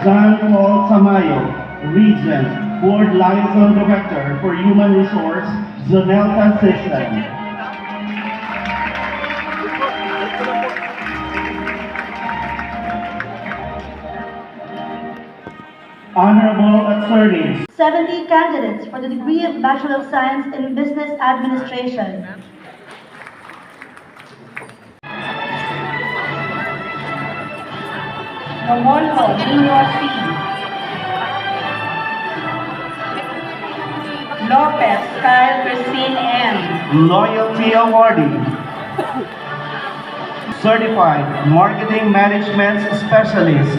John Paul Tamayo, Regent, Board Liaison Director for Human Resource, Zonelta System. Honorable attorneys. 70 candidates for the degree of Bachelor of Science in Business Administration. Nomolho, Junior C. Lopez, Kyle Christine M. Loyalty awardee. Certified Marketing Management Specialist.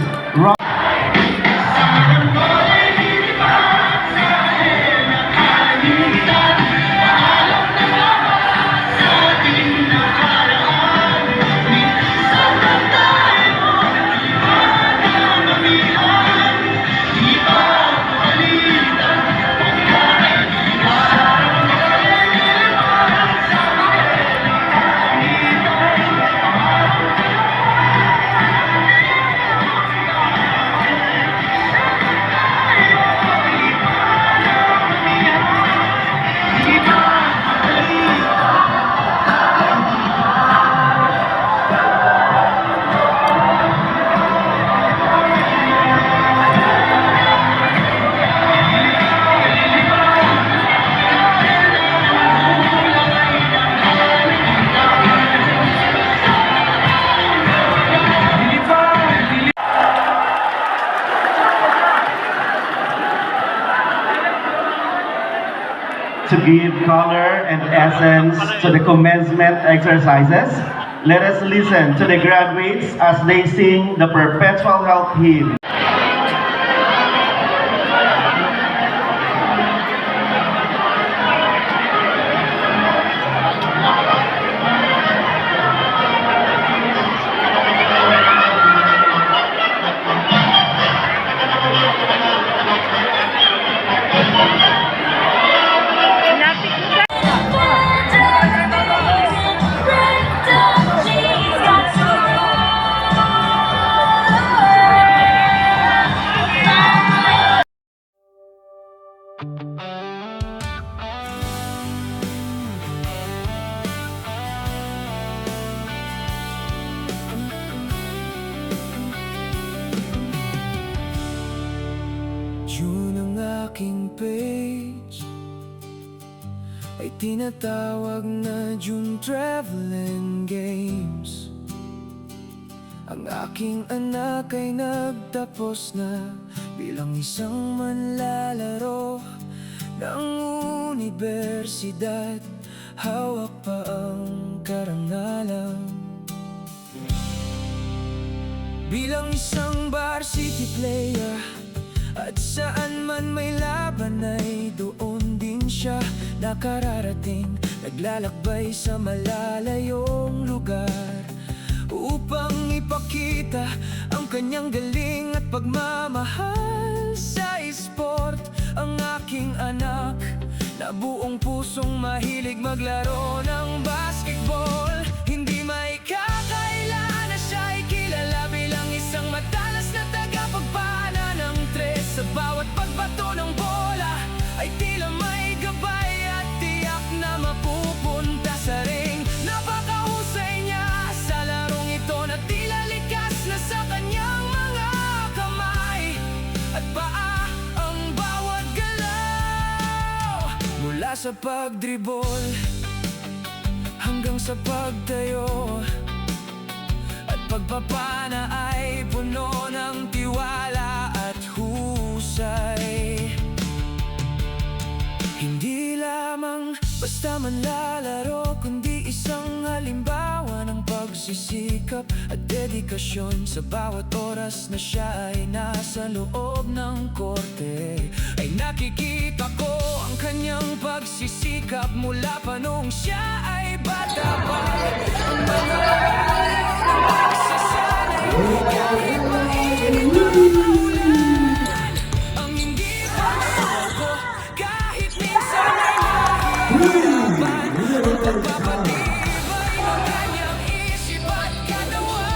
To give color and essence to the commencement exercises, let us listen to the graduates as they sing the Perpetual Health Hymn. June ang aking page ay tinatawag na June Travel and Games. Ang aking anak ay nagtapos na bilang isang manlalaro ng universidad. Hawak pa ang karangalan bilang isang varsity player. At saan man may laban ay doon din siya nakararating. Naglalakbay sa malalayong lugar upang ipakita ang kanyang galing at pagmamahal sa sport. Ang aking anak na buong pusong mahilig maglaro ng basketball. Hindi may kakaila na siya'y kilala bilang isang madalas na tagapagpana ng tres. Sa bawat pagbato ng bola ay tila may gabay at tiyak na mapupunta sa ring. Napakahusay niya sa larong ito na tila likas na sa kanyang mga kamay at paa ang bawat galaw. Mula sa pagdribol hanggang sa pagtayo at pagpapana ay puno ng tiwala at husay. Hindi lamang basta manlalaro, kundi isang halimbawa ng pagsisikap at dedikasyon. Sa bawat oras na siya ay nasa loob ng korte ay nakikita ko ang kanyang pagsisikap mula pa noong siya ay bata pa. Ang mga araw ng pagsasanay kahit mainit ang ulan, ang hindi pagsuko kahit minsan ay nahihirapan, ang pagpapatibay ng kanyang isip at katawan.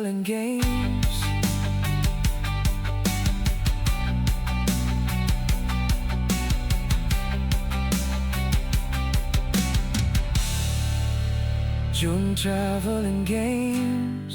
Traveling Games. June Traveling Games.